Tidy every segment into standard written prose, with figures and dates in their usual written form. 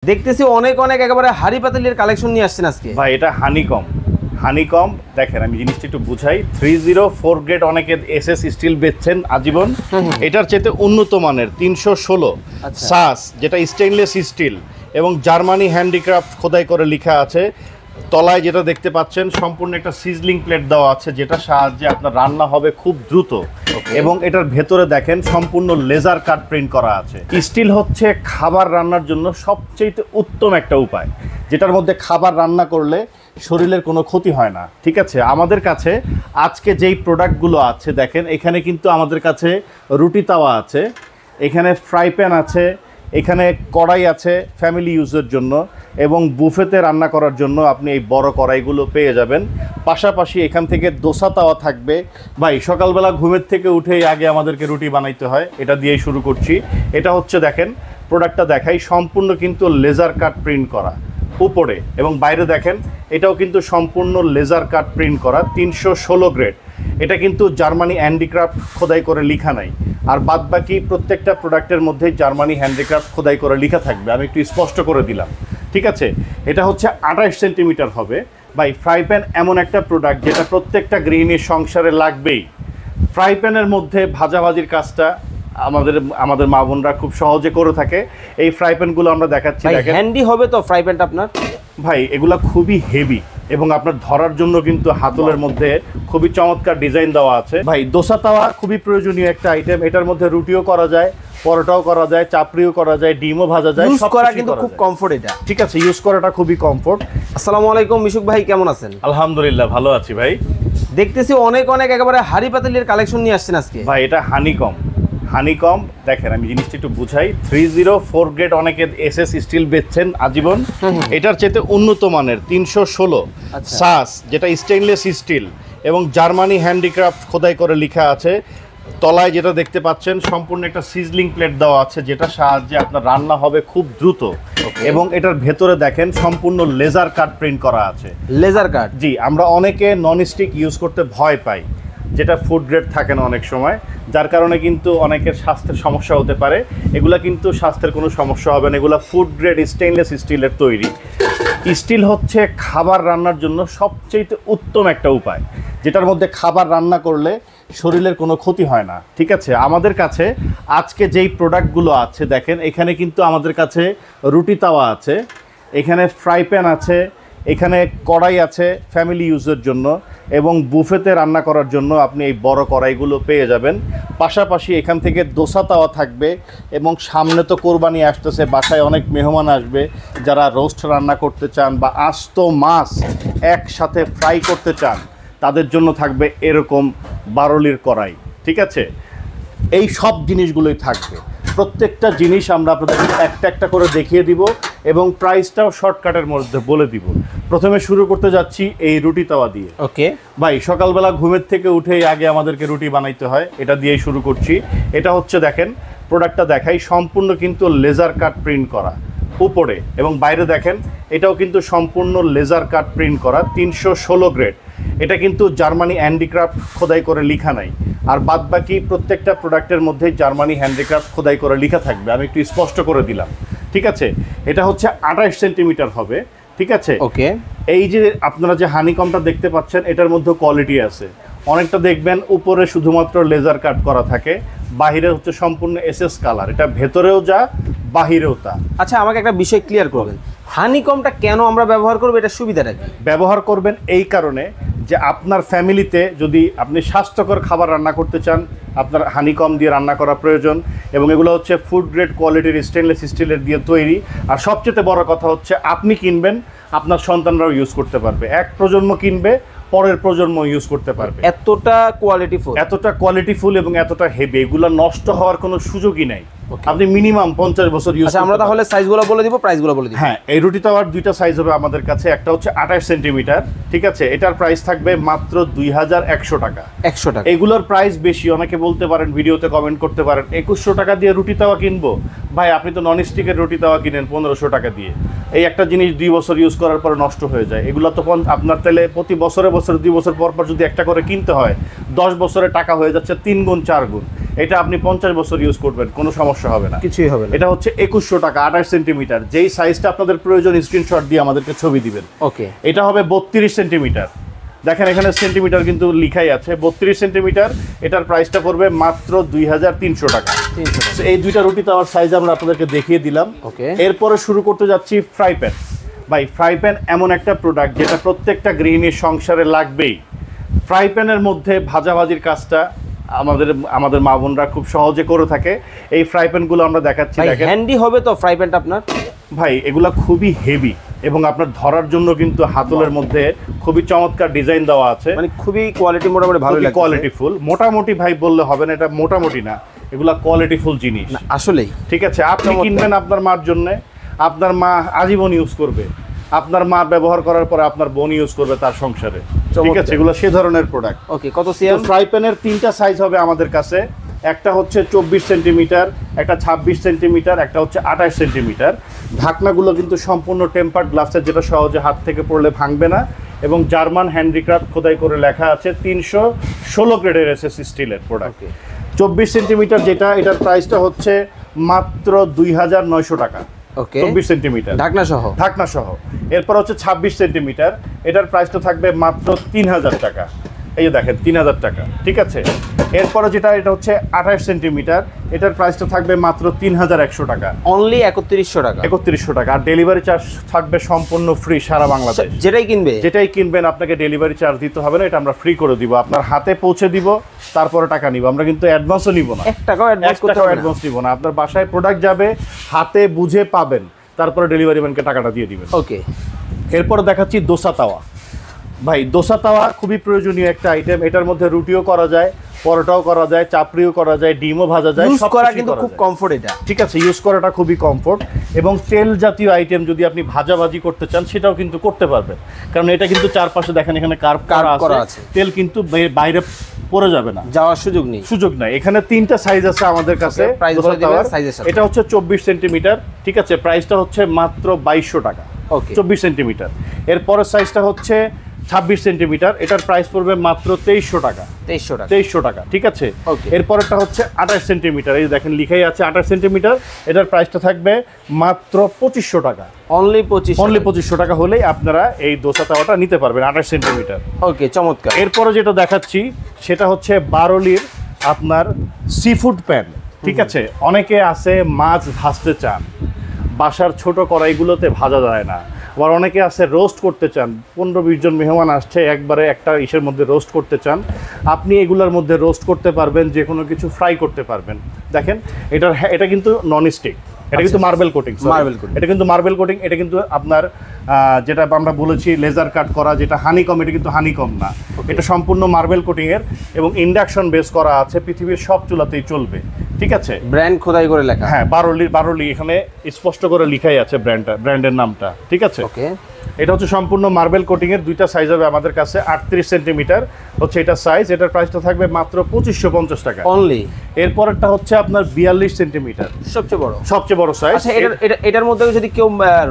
দেখতেছি অনেক অনেক একেবারে হাড়ি পাতিলের কালেকশন নিয়ে আসছেন আজকে। ভাই এটা হানিকম দেখেন, আমি জিনিসটা একটু বুঝাই। 304 গ্রেড অনেকে এসএস স্টিল বেচছেন আজীবন, এটার চেয়ে উন্নত মানের 316 সাস, যেটা স্টেইনলেস স্টিল এবং জার্মানি হ্যান্ডিক্রাফট খোদাই করে লেখা আছে। তলায় যেটা দেখতে পাচ্ছেন সম্পূর্ণ একটা সিজলিং প্লেট দেওয়া আছে, যেটা সাহায্যে আপনার রান্না হবে খুব দ্রুত। এবং এটার ভেতরে দেখেন সম্পূর্ণ লেজার কাট প্রিন্ট করা আছে। স্টিল হচ্ছে খাবার রান্নার জন্য সবচেয়ে উত্তম একটা উপায়, যেটার মধ্যে খাবার রান্না করলে শরীরের কোনো ক্ষতি হয় না। ঠিক আছে, আমাদের কাছে আজকে যেই প্রোডাক্টগুলো আছে দেখেন, এখানে কিন্তু আমাদের কাছে রুটি তাওয়া আছে, এখানে ফ্রাই প্যান আছে, এখানে কড়াই আছে ফ্যামিলি ইউজের জন্য, এবং বুফেতে রান্না করার জন্য আপনি এই বড় কড়াইগুলো পেয়ে যাবেন। পাশাপাশি এখান থেকে দোসা তাওয়া থাকবে। ভাই সকালবেলা ঘুমের থেকে উঠেই আগে আমাদেরকে রুটি বানাইতে হয়, এটা দিয়েই শুরু করছি। এটা হচ্ছে দেখেন, প্রোডাক্টটা দেখাই, সম্পূর্ণ কিন্তু লেজার কাট প্রিন্ট করা উপরে এবং বাইরে দেখেন, এটাও কিন্তু সম্পূর্ণ লেজার কাট প্রিন্ট করা 316 গ্রেড। এটা কিন্তু জার্মানি হ্যান্ডিক্রাফট খোদাই করে লেখা নাই, আর বাদ বাকি প্রত্যেকটা প্রোডাক্টের মধ্যে জার্মানি হ্যান্ডিক্রাফট খোদাই করে লেখা থাকবে। আমি একটু স্পষ্ট করে দিলাম, ঠিক আছে। এটা হচ্ছে 28 সেন্টিমিটার হবে। ভাই ফ্রাই প্যান এমন একটা প্রোডাক্ট যেটা প্রত্যেকটা গৃহিণীর সংসারে লাগবেই। ফ্রাই প্যানের মধ্যে ভাজাভাজির কাজটা আমাদের মা বোনরা খুব সহজে করে থাকে। এই ফ্রাই প্যানগুলো আমরা দেখাচ্ছি, দেখেন হ্যান্ডি হবে তো ফ্রাই প্যানটা আপনার। ভাই এগুলা খুবই হেভি এবং আপনার ধরার জন্য কিন্তু হাতলের মধ্যে খুবই চমৎকার ডিজাইন দেওয়া আছে। ভাই দোসা তাওয়া খুবই প্রয়োজনীয় একটা আইটেম। এটার মধ্যে রুটিও করা যায়, পরোটাও করা যায়, চাপড়িও করা যায়, ডিমও ভাজা যায়, ইউজ করা কিন্তু খুব কমফোর্ট এটা। ঠিক আছে, ইউজ করাটা খুবই কমফোর্ট। আসসালামু আলাইকুম মিশুক ভাই, কেমন আছেন? আলহামদুলিল্লাহ ভালো আছি ভাই। দেখতেছি অনেক অনেক একেবারে হাড়ি পাতিলের কালেকশন নিয়ে আসছেন আজকে। ভাই এটা হানিকম দেখেন, আমি জিনিসটা একটু বুঝাই। 304 গ্রেড অনেকে এসএস স্টিল বেচছেন আজীবন, এটার চেয়ে উন্নত মানের 316 সাস, যেটা স্টেইনলেস স্টিল এবং জার্মানি হ্যান্ডিক্রাফট খোদাই করে লেখা আছে। তলায় যেটা দেখতে পাচ্ছেন সম্পূর্ণ একটা সিজলিং প্লেট দেওয়া আছে, যেটা সাহায্যে আপনার রান্না হবে খুব দ্রুত। এবং এটার ভেতরে দেখেন সম্পূর্ণ লেজার কাট প্রিন্ট করা আছে। লেজার কাট, জি। আমরা অনেকে ননস্টিক ইউজ করতে ভয় পাই, যেটা ফুড গ্রেড থাকে না অনেক সময়, যার কারণে কিন্তু অনেকের স্বাস্থ্যের সমস্যা হতে পারে। এগুলা কিন্তু স্বাস্থ্যের কোনো সমস্যা হবে না, এগুলা ফুড গ্রেড স্টেইনলেস স্টিলের তৈরি। স্টিল হচ্ছে খাবার রান্নার জন্য সবচেয়ে উত্তম একটা উপায়, যেটার মধ্যে খাবার রান্না করলে শরীরের কোনো ক্ষতি হয় না। ঠিক আছে, আমাদের কাছে আজকে যেই প্রোডাক্টগুলো আছে দেখেন, এখানে কিন্তু আমাদের কাছে রুটি তাওয়া আছে, এখানে ফ্রাই প্যান আছে, এখানে কড়াই আছে ফ্যামিলি ইউজের জন্য, এবং বুফেতে রান্না করার জন্য আপনি এই বড় কড়াইগুলো পেয়ে যাবেন। পাশাপাশি এখান থেকে দোসা তাওয়া থাকবে, এবং সামনে তো কোরবানি আসতেছে, বাসায় অনেক মেহমান আসবে, যারা রোস্ট রান্না করতে চান বা আস্ত মাছ একসাথে ফ্রাই করতে চান, তাদের জন্য থাকবে এরকম 12লির কড়াই। ঠিক আছে, এই সব জিনিসগুলোই থাকবে। প্রত্যেকটা জিনিস আমরা আপনাদের একটা একটা করে দেখিয়ে দিব এবং প্রাইসটাও শর্টকাটের মধ্যে বলে দিব। প্রথমে শুরু করতে যাচ্ছি এই রুটি তাওয়া দিয়ে। ওকে ভাই সকালবেলা ঘুমের থেকে উঠেই আগে আমাদেরকে রুটি বানাইতে হয়, এটা দিয়েই শুরু করছি। এটা হচ্ছে দেখেন, প্রোডাক্টটা দেখাই, সম্পূর্ণ কিন্তু লেজার কাট প্রিন্ট করা উপরে এবং বাইরে দেখেন, এটাও কিন্তু সম্পূর্ণ লেজার কাট প্রিন্ট করা 316 গ্রেড। এটা কিন্তু জার্মানি হ্যান্ডিক্রাফট খোদাই করে লেখা নাই, আর বাদ বাকি প্রত্যেকটা প্রোডাক্টের মধ্যে জার্মানি হ্যান্ডিক্রাফট খোদাই করে লেখা থাকবে। আমি একটু স্পষ্ট করে দিলাম, ঠিক আছে। এটা হচ্ছে 28 সেন্টিমিটার হবে। ঠিক আছে, ওকে। এই যে আপনারা যে হানিকমটা দেখতে পাচ্ছেন, এটার মধ্যে কোয়ালিটি আছে। অনেকটা দেখবেন উপরে শুধুমাত্র লেজার কাট করা থাকে, বাহিরে হচ্ছে সম্পূর্ণ এসএস কালার। এটা ভেতরেও যা বাহিরেও তা। আচ্ছা, আমাকে একটা বিষয় ক্লিয়ার করবেন, হানিকমটা কেন আমরা ব্যবহার করব, এটা সুবিধাটা কি? ব্যবহার করবেন এই কারণে যে আপনার ফ্যামিলিতে যদি আপনি স্বাস্থ্যকর খাবার রান্না করতে চান, আপনার হানিকম দিয়ে রান্না করা প্রয়োজন। এবং এগুলো হচ্ছে ফুড গ্রেড কোয়ালিটির স্টেনলেস স্টিলের দিয়ে তৈরি। আর সবচেয়ে বড় কথা হচ্ছে, আপনি কিনবেন, আপনার সন্তানরাও ইউজ করতে পারবে। এক প্রজন্ম কিনবে, পরের প্রজন্ম ইউজ করতে পারবে। এতটা কোয়ালিটিফুল এবং এতটা হেভি, এগুলো নষ্ট হওয়ার কোনো সুযোগই নাই। আপনি মিনিমাম 50 বছর ইউজ। আচ্ছা, আমরা তাহলে সাইজগুলো বলে দিব, প্রাইসগুলো বলে দিব। হ্যাঁ, এই রুটি তাওয়ার দুইটা সাইজ হবে আমাদের কাছে। একটা হচ্ছে 28 সেন্টিমিটার। ঠিক আছে, এটার প্রাইস থাকবে মাত্র 2100 টাকা। 100 টাকা। এগুলোর প্রাইস বেশি, অনেকে বলতে পারেন, ভিডিওতে কমেন্ট করতে পারেন 2100 টাকা দিয়ে রুটি তাওয়া কিনবো। ভাই আপনি তো ননস্টিকের রুটি তাওয়া কিনেন 1500 টাকা দিয়ে। এই একটা জিনিস 2 বছর ইউজ করার পর নষ্ট হয়ে যায়। এগুলো তখন আপনার তাহলে প্রতি বছরে 2 বছর পর পর যদি একটা করে কিনতে হয়, 10 বছরে টাকা হয়ে যাচ্ছে 3 গুণ 4 গুণ। এটা আপনি 50 বছর ইউজ করবেন, কোনো সমস্যা হবে না, কিছুই হবে না। এটা হচ্ছে 2100 টাকা 28 সেন্টিমিটার। যেই সাইজটা আপনাদের প্রয়োজন স্ক্রিনশট দিয়ে আমাদেরকে ছবি দিবেন। ওকে, এটা হবে 32 সেন্টিমিটার। দেখেন এখানে সেন্টিমিটার কিন্তু লিখাই আছে 32 সেন্টিমিটার। এটার প্রাইসটা পড়বে মাত্র 2300 টাকা। So, এই দুইটা রুটি তাওয়ার সাইজ আমরা আপনাদেরকে দেখিয়ে দিলাম। ওকে, এরপরে শুরু করতে যাচ্ছি ফ্রাই প্যান। ভাই ফ্রাই প্যান এমন একটা প্রোডাক্ট যেটা প্রত্যেকটা গৃহিণীর সংসারে লাগবেই। ফ্রাই প্যানের মধ্যে ভাজাভাজির কাজটা আমাদের মা বোনরা খুব সহজে করে থাকে। এই ফ্রাই প্যানগুলো আমরা দেখাচ্ছি, দেখেন হ্যান্ডি হবে তো ফ্রাই প্যানটা আপনার? ভাই এগুলা খুবই হেভি এবং আপনার ধরার জন্য কিন্তু হাতলের মধ্যে খুবই চমৎকার ডিজাইন দেওয়া আছে, মানে খুবই কোয়ালিটি মোটামুটি ভালো লাগে, কোয়ালিটিফুল। মোটামুটি ভাই বললে হবে না, এটা মোটামুটি না, এগুলা কোয়ালিটিফুল জিনিস আসলেই। ঠিক আছে, আপনি কিনবেন আপনার মার জন্য, আপনার মা আজীবন ইউজ করবে, আপনার মা ব্যবহার করার পরে আপনার বোন ইউজ করবে তার সংসারে। ঠিক আছে, এগুলো সে ধরনের প্রোডাক্ট। ওকে, কত সিএম? ফ্রাই প্যানের 3টা সাইজ হবে আমাদের কাছে। একটা হচ্ছে 24 সেন্টিমিটার, একটা 26 সেন্টিমিটার, একটা হচ্ছে 28 সেন্টিমিটার। ঢাকনাগুলো কিন্তু সম্পূর্ণ টেম্পার্ড গ্লাসের, যেটা সহজে হাত থেকে পড়লে ভাঙবে না, এবং জার্মান হ্যান্ডিক্রাফট খোদাই করে লেখা আছে 316 গ্রেডের এসএস স্টিলের প্রোডাক্ট। 24 সেন্টিমিটার যেটা, এটার প্রাইসটা হচ্ছে মাত্র 2900 টাকা। ওকে, 24 সেন্টিমিটার ঢাকনা সহ। এরপর হচ্ছে 26 সেন্টিমিটার, এটার প্রাইসটা থাকবে মাত্র 3000 টাকা। এই যে দেখেন 3000 টাকা। ঠিক আছে, এরপরে যেটা, এটা হচ্ছে 28 সেন্টিমিটার, এটার প্রাইসটা থাকবে মাত্র 3100 টাকা। অনলি 3100 টাকা। 3100 টাকা। আর ডেলিভারি চার্জ থাকবে সম্পূর্ণ ফ্রি সারা বাংলাদেশ। যেটাই কিনবেন আপনাকে ডেলিভারি চার্জ দিতে হবে না, এটা আমরা ফ্রি করে দিব, আপনার হাতে পৌঁছে দিব, তারপরে টাকা নিব। আমরা কিন্তু অ্যাডভান্সও নিব না, 1 টাকাও অ্যাডভান্স নিব না। আপনার বাসায় প্রোডাক্ট যাবে, হাতে বুঝে পাবেন, তারপরে ডেলিভারি ম্যানকে টাকাটা দিয়ে দিবেন। ওকে, এরপরে দেখাচ্ছি দোসা তাওয়া। ভাই দোসা তাওয়া খুবই প্রয়োজনীয় একটা আইটেম। এটার মধ্যে রুটিও করা যায়, পরোটাও করা যায়, চাপড়িও করা যায়, ডিমও ভাজা যায়, সব করা কিন্তু খুব কমফোর্ট এটা। ঠিক আছে, ইউজ করাটা খুবই কমফোর্ট। এবং তেল জাতীয় আইটেম যদি আপনি ভাজাভাজি করতে চান সেটাও কিন্তু করতে পারবেন, কারণ এটা কিন্তু চারপাশে দেখেন এখানে কার্ভ করা আছে, তেল কিন্তু বাইরে পড়ে যাবে না, যাওয়ার সুযোগ নেই। এখানে 3টা সাইজ আছে আমাদের কাছে। এটা হচ্ছে 24 সেন্টিমিটার। ঠিক আছে, প্রাইসটা হচ্ছে মাত্র 2200 টাকা। 24 সেন্টিমিটার। এরপরের সাইজটা হচ্ছে 26 সেন্টিমিটার, এটার প্রাইস পড়বে মাত্র 2300 টাকা। 2300 টাকা। ঠিক আছে, এরপরটা হচ্ছে 28 সেন্টিমিটার, এই দেখেন লিখাই আছে 28 সেন্টিমিটার, এটার প্রাইসটা থাকবে মাত্র 2500 টাকা। অনলি 2500 টাকা হলেই আপনারা এই দোসা তাওয়াটা নিতে পারবেন 28 সেন্টিমিটার। ওকে, চমৎকার। এরপরে যেটা দেখাচ্ছি সেটা হচ্ছে বারলির আপনার সি ফুড প্যান। ঠিক আছে, অনেকে আছে মাছ ভাজতে চান, বাসার ছোট কড়াইগুলোতে ভাজা যায় না। আবার অনেকে আছে রোস্ট করতে চান, 15-20 জন মেহমান আসছে, একবারে একটা ইসের মধ্যে রোস্ট করতে চান, আপনি এগুলোর মধ্যে রোস্ট করতে পারবেন, যে কোনো কিছু ফ্রাই করতে পারবেন। দেখেন এটা কিন্তু নন স্টিক, এটা কিন্তু মার্বেল কোটিং, এটা কিন্তু মার্বেল কোটিং। এটা কিন্তু আপনার যেটা আমরা বলেছি লেজার কাট করা, যেটা হানিকম, এটা কিন্তু হানিকম না, এটা সম্পূর্ণ মার্বেল কোটিং এর এবং ইন্ডাকশন বেস করা আছে, পৃথিবীর সব চুলাতেই চলবে। ঠিক আছে, ব্র্যান্ড খোদাই করে লেখা, হ্যাঁ, বারলি এখানে স্পষ্ট করে লিখাই আছে ব্র্যান্ডের নামটা। ঠিক আছে, ওকে। এটা হচ্ছে সম্পূর্ণ মার্বেল কোটিং এর, 2টা সাইজ হবে আমাদের কাছে। 38 সেন্টিমিটার হচ্ছে এটা সাইজ, এটার প্রাইসটা থাকবে মাত্র 2550 টাকা অনলি। এরপরটা হচ্ছে আপনার 42 সেন্টিমিটার, সবচেয়ে বড় সাইজ। আচ্ছা, এটার মধ্যে যদি কেউ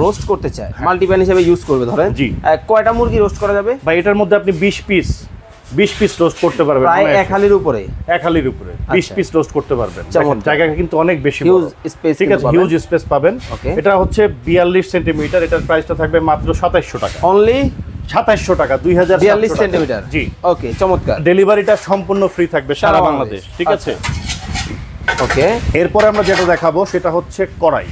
রোস্ট করতে চায়, মাল্টিপ্যান হিসেবে ইউজ করবে, ধরেন জি, কয়টা মুরগি রোস্ট করা যাবে? ভাই এটার মধ্যে আপনি 20 পিস রোস্ট করতে পারবেন, প্রায় এক হালির উপরে 20 পিস রোস্ট করতে পারবেন। জায়গা কিন্তু অনেক বেশি, হিউজ স্পেস। ঠিক আছে, হিউজ স্পেস পাবেন। এটা হচ্ছে 42 সেন্টিমিটার, এটার প্রাইসটা থাকবে মাত্র 2700 টাকা। অনলি 2700 টাকা, 2042 সেন্টিমিটার। জি, ওকে, চমৎকার। ডেলিভারিটা সম্পূর্ণ ফ্রি থাকবে সারা বাংলাদেশ। ঠিক আছে, ওকে। এরপরে আমরা যেটা দেখাবো সেটা হচ্ছে কড়াই।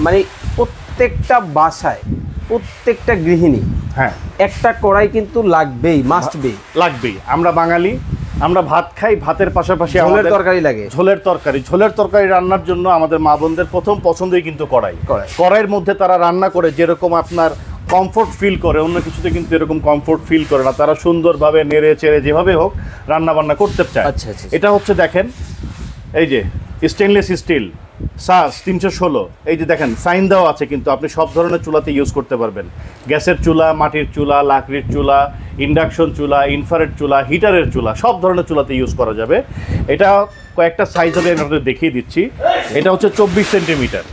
মানে প্রত্যেকটা বাসায়, প্রত্যেকটা গৃহিণী, হ্যাঁ, একটা কড়াই কিন্তু লাগবেই, মাস্ট বি লাগবেই। আমরা বাঙালি, আমরা ভাত খাই, ভাতের পাশাপাশি ঝোলের তরকারি লাগে। ঝোলের তরকারি রান্নার জন্য আমাদের মা বোনদের প্রথম পছন্দই কিন্তু কড়াইয়ের মধ্যে তারা রান্না করে যেরকম আপনার কমফোর্ট ফিল করে, অন্য কিছুতে কিন্তু এরকম কমফোর্ট ফিল করে না, তারা সুন্দরভাবে নেড়ে চেড়ে যেভাবে হোক রান্না বান্না করতে চায়। আচ্ছা, এটা হচ্ছে দেখেন, এই যে স্টেনলেস স্টিল সাস 316, এই যে দেখেন সাইন দেওয়া আছে, কিন্তু আপনি সব ধরনের চুলাতে ইউজ করতে পারবেন। গ্যাসের চুলা, মাটির চুলা, লাকড়ির চুলা, ইন্ডাকশন চুলা, ইনফ্রারেড চুলা, হিটারের চুলা, সব ধরনের চুলাতে ইউজ করা যাবে। এটা কয়েকটা সাইজ হবে, আমি আপনাদের দেখিয়ে দিচ্ছি। এটা হচ্ছে 24 সেন্টিমিটার,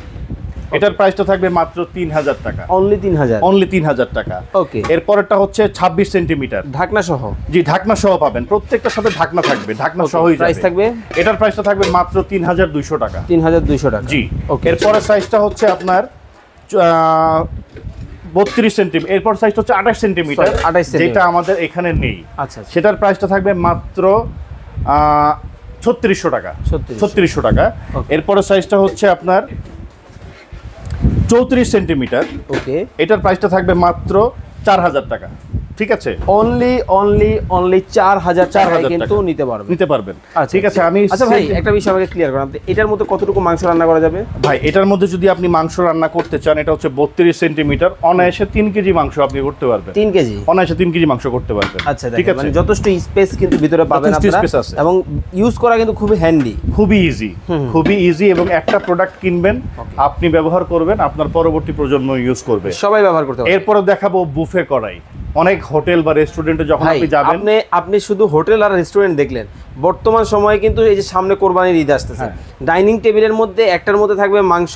এটার প্রাইসটা থাকবে মাত্র 3000 টাকা। অনলি 3000, অনলি 3000 টাকা। ওকে। এরপরটা হচ্ছে 26 সেন্টিমিটার ঢাকনা সহ। জি, ঢাকনা সহ পাবেন, প্রত্যেকটার সাথে ঢাকনা থাকবে, ঢাকনা সহই যাবে। প্রাইস থাকবে, এটার প্রাইসটা থাকবে মাত্র 3200 টাকা। 3200 টাকা, জি। ওকে। এরপরের সাইজটা হচ্ছে আপনার 32 সেন্টিমিটার। এরপর সাইজটা হচ্ছে 28 সেন্টিমিটার, 28 সেন্টিমিটার, যেটা আমাদের এখানে নেই। আচ্ছা, সেটার প্রাইসটা থাকবে মাত্র 3600 টাকা। 3600 টাকা। এরপরের সাইজটা হচ্ছে আপনার 34 সেন্টিমিটার, ওকে। এটার প্রাইসটা থাকবে মাত্র 4000 টাকা। ঠিক আছে, অনলি 4000 টাকা কিন্তু নিতে পারবেন। ঠিক আছে। আমি আচ্ছা ভাই, একটা বিষয় আমাকে ক্লিয়ার করেন, আপনি এটার মধ্যে কতটুকু মাংস রান্না করা যাবে? ভাই, এটার মধ্যে যদি আপনি মাংস রান্না করতে চান, এটা হচ্ছে 32 সেন্টিমিটার, অনায়াসে 3 কেজি মাংস আপনি করতে পারবেন। 3 কেজি, অনায়াসে 3 কেজি মাংস করতে পারবেন। আচ্ছা, ঠিক আছে, মানে যথেষ্ট স্পেস কিন্তু ভিতরে পাবেন আপনারা, এবং ইউজ করা কিন্তু খুবই হ্যান্ডি, খুবই ইজি, খুবই ইজি। এবং একটা প্রোডাক্ট কিনবেন, আপনি ব্যবহার করবেন, আপনার পরবর্তী প্রজন্ম ইউজ করবে, সবাই ব্যবহার করতে পারবে। এরপরে দেখাবো বুফে কড়াই। অনেক হোটেল বা রেস্টুরেন্টে যখন আপনি যাবেন, আপনি শুধু হোটেল আর রেস্টুরেন্ট দেখলেন, বর্তমান সময়ে কিন্তু এই যে সামনে কোরবানির ঈদ আসতেছে, ডাইনিং টেবিলের মধ্যে একটার মধ্যে থাকবে মাংস,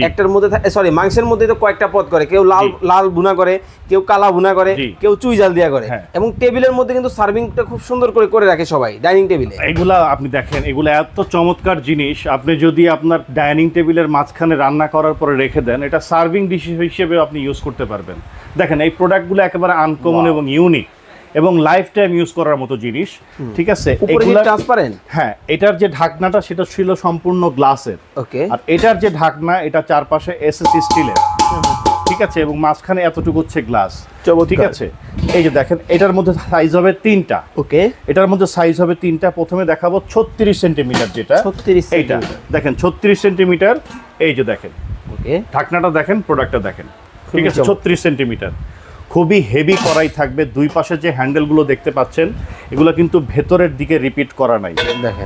একটার মধ্যে সরি মাংসের মধ্যে তো কয়েকটা পদ করে, কেউ লাল ভুনা করে, কেউ কালা ভুনা করে, কেউ চুই জাল দিয়া করে, এবং টেবিলের মধ্যে কিন্তু সার্ভিংটা খুব সুন্দর করে রাখে সবাই ডাইনিং টেবিলে। এগুলা আপনি দেখেন, এগুলো এত চমৎকার জিনিস, আপনি যদি আপনার ডাইনিং টেবিলের মাঝখানে রান্না করার পরে রেখে দেন, এটা সার্ভিং ডিশ হিসেবে আপনি ইউজ করতে পারবেন। দেখেন, এই প্রোডাক্টগুলো একেবারে আনকমন এবং ইউনিক এবং লাইফ টাইম ইউজ করার মতো জিনিস। ঠিক আছে, এগুলা ট্রান্সপারেন্ট। হ্যাঁ, এটার যে ঢাকনাটা সেটা ছিল সম্পূর্ণ গ্লাসের, ওকে। আর এটার যে ঢাকনা, এটা চারপাশে এসএস স্টিলের। ঠিক আছে, এবং মাঝখানে এতটুকু হচ্ছে গ্লাস। ঠিক আছে, এই যে দেখেন, এটার মধ্যে সাইজ হবে 3টা। ওকে, এটার মধ্যে সাইজ হবে 3টা। প্রথমে দেখাবো 36 সেন্টিমিটার, যেটা 36 এইটা দেখেন 36 সেন্টিমিটার। এই যে দেখেন, ওকে, ঢাকনাটা দেখেন, প্রোডাক্টটা দেখেন। ঠিক আছে, 36 সেন্টিমিটার, খুবই হেভি কড়াই থাকবে। দুই পাশে যে হ্যান্ডেলগুলো দেখতে পাচ্ছেন, এগুলো কিন্তু ভেতরের দিকে রিপিট করা নাই,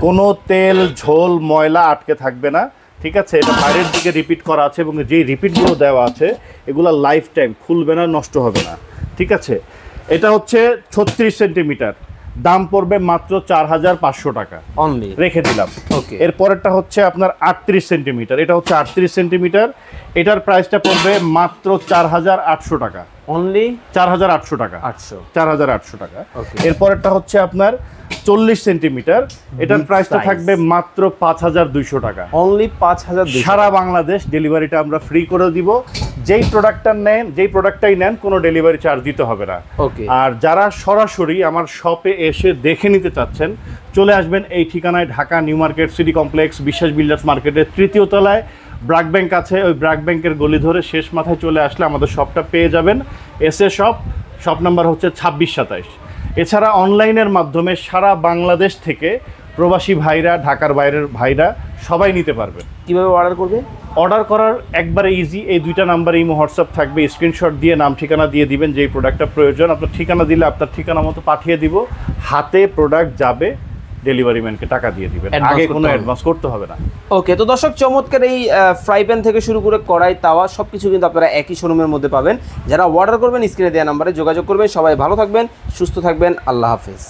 কোনো তেল ঝোল ময়লা আটকে থাকবে না। ঠিক আছে, এটা বাইরের দিকে রিপিট করা আছে, এবং যেই রিপিটগুলো দেওয়া আছে এগুলো লাইফ টাইম খুলবে না, নষ্ট হবে না। ঠিক আছে, এটা হচ্ছে 36 সেন্টিমিটার, দাম পড়বে মাত্র 4500 টাকা অনলি, রেখে দিলাম। ওকে। এরপরেরটা হচ্ছে আপনার 38 সেন্টিমিটার, এটা হচ্ছে 38 সেন্টিমিটার, এটার প্রাইসটা পড়বে মাত্র 4800 টাকা। অনলি 4800 টাকা, 4800 টাকা। এরপরেরটা হচ্ছে আপনার 40 সেন্টিমিটার, এটার প্রাইসটা থাকবে মাত্র 5200 টাকা। অনলি 5200। সারা বাংলাদেশ ডেলিভারিটা আমরা ফ্রি করে দিব। যেই প্রোডাক্টটাই নেন, কোনো ডেলিভারি চার্জ দিতে হবে না। ওকে। আর যারা সরাসরি আমার শপে এসে দেখে নিতে চাচ্ছেন, চলে আসবেন এই ঠিকানায়, Dhaka new market city complex, বিশ্বাস বিল্ডার্স মার্কেটের 3য় তলায় ব্র্যাক ব্যাংক আছে। ওই ব্র্যাক ব্যাংকের গলি ধরে শেষ মাথায় চলে আসলে আমাদের শপটা পেয়ে যাবেন। এসএ শপ নাম্বার হচ্ছে 2627। এছাড়া অনলাইনের মাধ্যমে সারা বাংলাদেশ থেকে প্রবাসী ভাইরা, ঢাকার বাইরের ভাইরা সবাই নিতে পারবেন। কিভাবে অর্ডার করবে? অর্ডার করার একবারে ইজি, এই 2টা নাম্বারে ইমো হোয়াটসঅ্যাপ থাকবে, স্ক্রিনশট দিয়ে নাম ঠিকানা দিয়ে দিবেন, যেই প্রোডাক্টটা প্রয়োজন আপনার ঠিকানা দিলে আপনার ঠিকানা মতো পাঠিয়ে দিব, হাতে প্রোডাক্ট যাবে, ডেলিভারি ম্যানকে টাকা দিয়ে দিবেন, আগে কোনো অ্যাডভান্স করতে হবে না। ওকে, তো দর্শক, চমৎকার এই ফ্রাই প্যান থেকে শুরু করে কড়াই, তাওয়া সবকিছু কিন্তু আপনারা একই শোরুমের মধ্যে পাবেন। যারা অর্ডার করবেন স্ক্রিনে দেওয়া নাম্বারে যোগাযোগ করবেন। সবাই ভালো থাকবেন, সুস্থ থাকবেন, আল্লাহ হাফেজ।